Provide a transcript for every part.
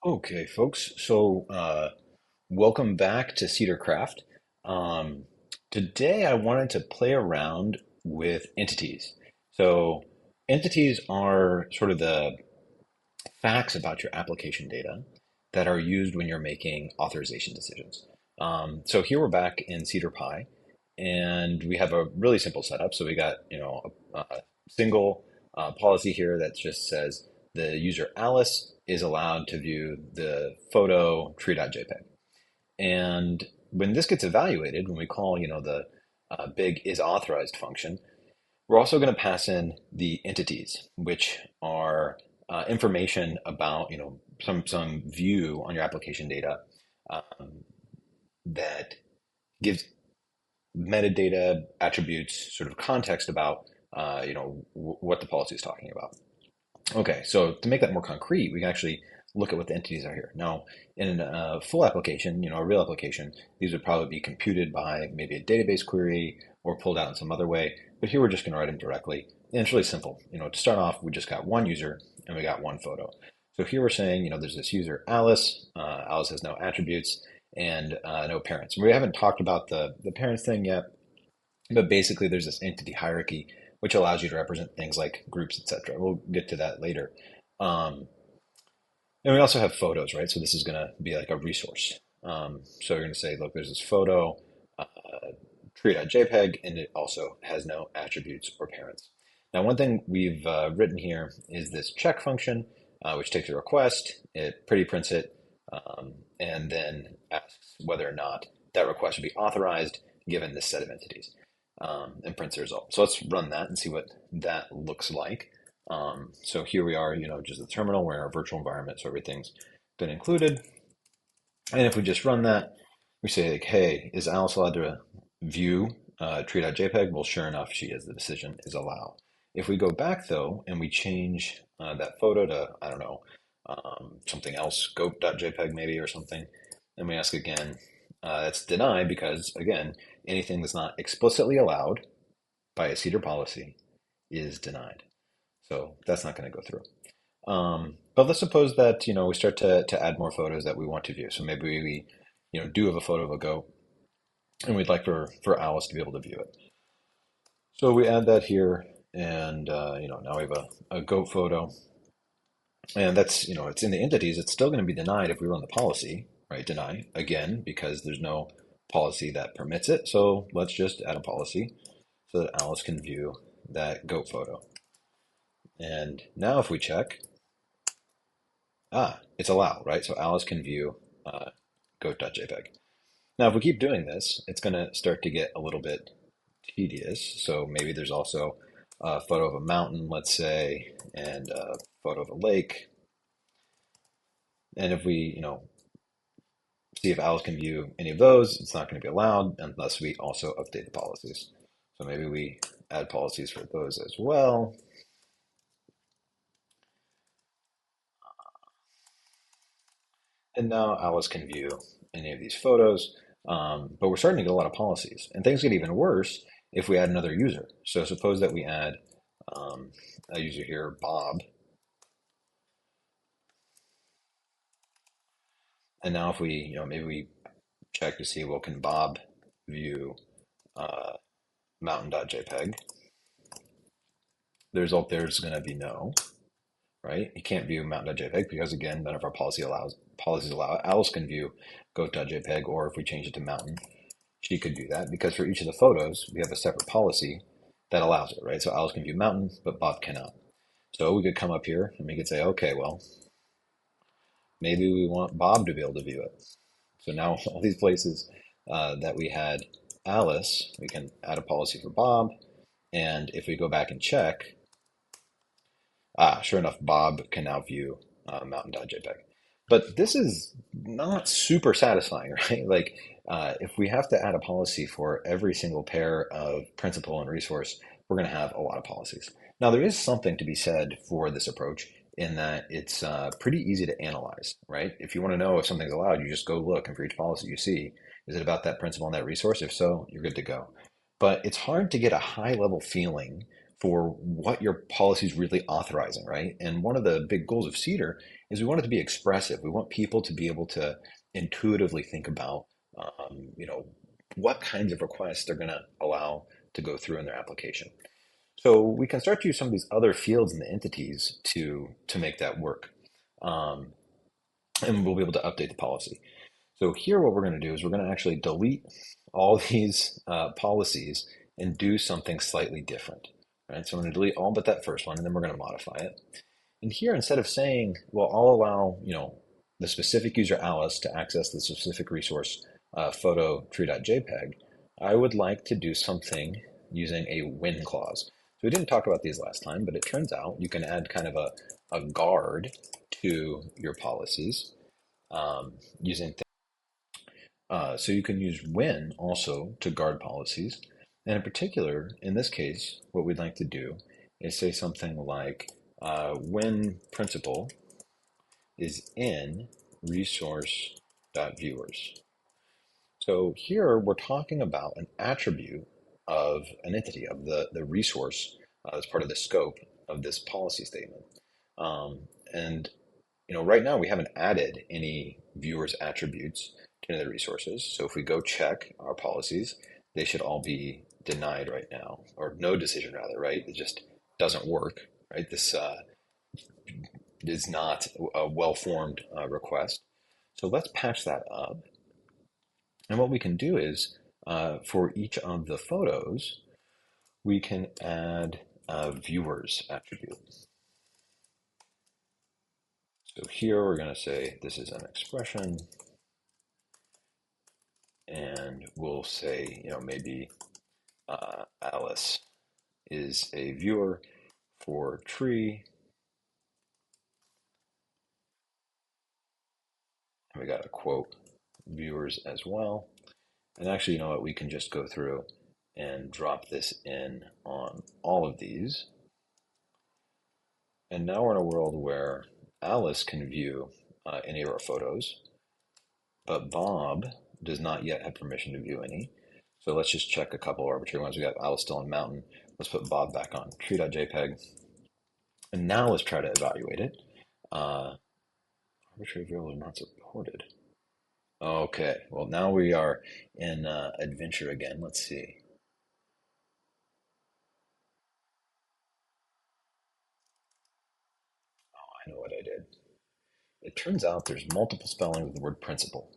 Okay, folks. Welcome back to Cedar Craft. Um, Today, I wanted to play around with entities. So, entities are sort of the facts about your application data that are used when you're making authorization decisions. So here we're back in Cedar Pie, and we have a really simple setup. So we got, a single policy here that just says the user Alice is allowed to view the photo tree.jpg. And when this gets evaluated, when we call, the big is authorized function, we're also going to pass in the entities, which are information about, some view on your application data that gives metadata, attributes, sort of context about, what the policy is talking about. Okay, so to make that more concrete, we can actually look at what the entities are here. Now, in a full application, a real application, these would probably be computed by maybe a database query or pulled out in some other way. But here we're just going to write them directly. And it's really simple. To start off, we just got one user and we got one photo. So here we're saying, there's this user, Alice. Alice has no attributes and no parents. We haven't talked about the parents thing yet, but basically there's this entity hierarchy which allows you to represent things like groups, etc. We'll get to that later. Um, and we also have photos, right? So this is going to be like a resource. So you're going to say, look, there's this photo, uh, tree.jpg, and it also has no attributes or parents. Now, one thing we've written here is this check function, which takes a request, it pretty prints it, and then asks whether or not that request should be authorized given this set of entities, and prints the result. So let's run that and see what that looks like. So here we are, just the terminal. We're in our virtual environment, so everything's been included. And if we just run that, we say like, hey, is Alice allowed to view tree.jpg? Well, sure enough, she is. The decision is allow. If we go back though, and we change that photo to, I don't know, something else, goat.jpg maybe or something, and we ask again, that's denied because again, anything that's not explicitly allowed by a Cedar policy is denied. So that's not going to go through. But let's suppose that, we start to add more photos that we want to view. So maybe we, do have a photo of a goat and we'd like for Alice to be able to view it. So we add that here and, now we have a goat photo and that's, it's in the entities. It's still going to be denied if we run the policy, right? Deny again, because there's no policy that permits it. So let's just add a policy so that Alice can view that goat photo. And now if we check, it's allow, right? So Alice can view goat.jpg. Now, if we keep doing this, it's going to start to get a little bit tedious. So maybe there's also a photo of a mountain, let's say, and a photo of a lake. And if we, see if Alice can view any of those, it's not going to be allowed unless we also update the policies. So maybe we add policies for those as well. And now Alice can view any of these photos. But we're starting to get a lot of policies. And things get even worse if we add another user. So suppose that we add a user here, Bob. And now if we, maybe we check to see, well, can Bob view uh, mountain.jpg? The result there is going to be no, right? He can't view mountain.jpg because, again, none of our policies allow it. Alice can view goat.jpg, or if we change it to mountain, she could do that because for each of the photos, we have a separate policy that allows it, right? So Alice can view mountain, but Bob cannot. So we could come up here and we could say, okay, well, maybe we want Bob to be able to view it. So now all these places that we had Alice, we can add a policy for Bob. And if we go back and check, sure enough, Bob can now view mountain.jpg. But this is not super satisfying, right? Like if we have to add a policy for every single pair of principal and resource, we're going to have a lot of policies. Now, there is something to be said for this approach in that it's pretty easy to analyze, right? If you want to know if something's allowed, you just go look, and for each policy you see, is it about that principal and that resource? If so, you're good to go. But it's hard to get a high level feeling for what your policy is really authorizing, right? And one of the big goals of Cedar is we want it to be expressive. We want people to be able to intuitively think about, you know, what kinds of requests they're going to allow to go through in their application. So we can start to use some of these other fields and the entities to make that work. Um, and we'll be able to update the policy. So here what we're going to do is we're going to actually delete all these policies and do something slightly different. Right? So I'm going to delete all but that first one, and then we're going to modify it. And here, instead of saying, well, I'll allow, the specific user Alice to access the specific resource photo tree.jpg, I would like to do something using a when clause. So we didn't talk about these last time, but it turns out you can add kind of a guard to your policies using so you can use when also to guard policies. And in particular, in this case, what we'd like to do is say something like when principal is in resource.viewers. So here we're talking about an attribute of an entity, of the resource as part of the scope of this policy statement. And right now we haven't added any viewers attributes to the resources. So if we go check our policies, they should all be denied right now, or no decision rather, right? It just doesn't work, right? This is not a well-formed request. So let's patch that up. And what we can do is for each of the photos, we can add a viewers attribute. So here we're going to say this is an expression, and we'll say, maybe Alice is a viewer for tree. And we got a quote viewers as well. And actually, you know what? We can just go through and drop this in on all of these. And now we're in a world where Alice can view any of our photos, but Bob does not yet have permission to view any. So let's just check a couple arbitrary ones. We got Alice still on mountain. Let's put Bob back on tree.jpg. And now let's try to evaluate it. Arbitrary variable is not supported. Okay, well now we are in adventure again. Let's see. I know what I did. It turns out there's multiple spellings of the word principal.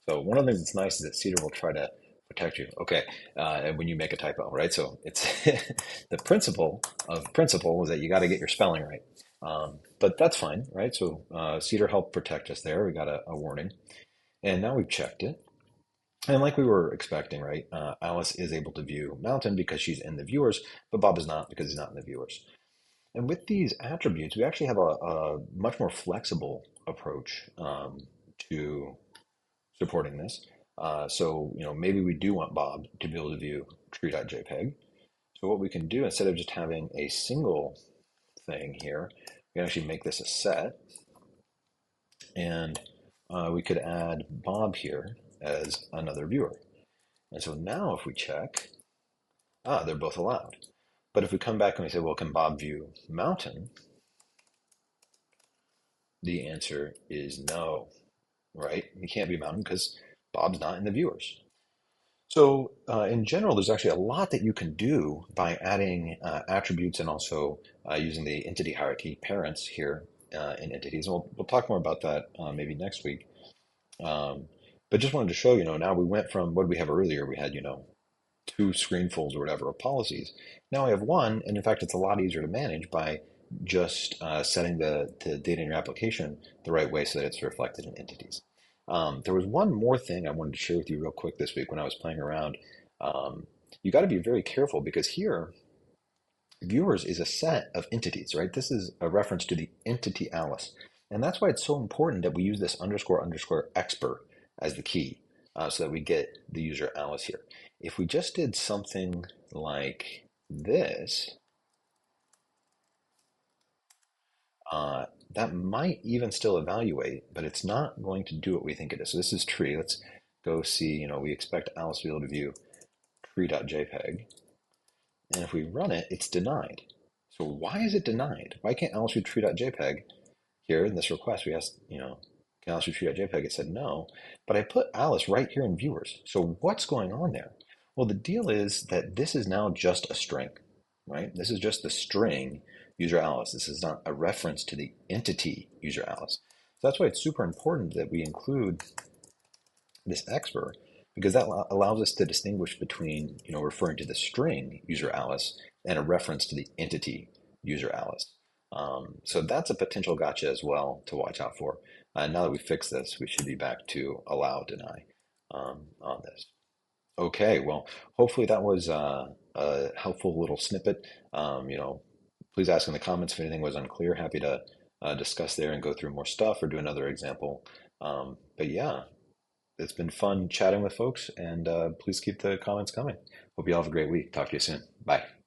So one of the things that's nice is that Cedar will try to protect you. Okay, when you make a typo, right? So it's the principle of principle is that you got to get your spelling right. But that's fine, right? So Cedar helped protect us there. We got a warning. And now we've checked it. And like we were expecting, right? Alice is able to view mountain because she's in the viewers, but Bob is not because he's not in the viewers. And with these attributes, we actually have a much more flexible approach to supporting this. So, maybe we do want Bob to be able to view tree.jpg. So what we can do, instead of just having a single thing here, we can actually make this a set. And we could add Bob here as another viewer. And so now if we check, they're both allowed. But if we come back and we say, well, can Bob view mountain? The answer is no, right? He can't view mountain because Bob's not in the viewers. So in general, there's actually a lot that you can do by adding attributes and also using the entity hierarchy parents here in entities. And we'll talk more about that maybe next week. But just wanted to show, now we went from what did we have earlier? We had, two screenfuls or whatever of policies. Now I have one, and in fact, it's a lot easier to manage by just setting the data in your application the right way so that it's reflected in entities. There was one more thing I wanted to share with you real quick this week when I was playing around. You got to be very careful because here, viewers is a set of entities, right? This is a reference to the entity Alice. And that's why it's so important that we use this underscore underscore expert as the key so that we get the user Alice here. If we just did something like this, that might even still evaluate, but it's not going to do what we think it is. So this is tree. Let's go see, we expect Alice to be able to view tree.jpg. And if we run it, it's denied. So why is it denied? Why can't Alice read tree.jpg here in this request? We asked, can Alice read tree.jpg? It said no, but I put Alice right here in viewers. So what's going on there? Well, the deal is that this is now just a string, right? This is just the string user Alice. This is not a reference to the entity user Alice. So that's why it's super important that we include this expert because that allows us to distinguish between referring to the string user Alice and a reference to the entity user Alice. So that's a potential gotcha as well to watch out for. Now that we fix this, we should be back to allow deny on this. Okay, well, hopefully that was a helpful little snippet. Please ask in the comments if anything was unclear. Happy to discuss there and go through more stuff or do another example. But yeah, it's been fun chatting with folks, and please keep the comments coming. Hope you all have a great week. Talk to you soon. Bye.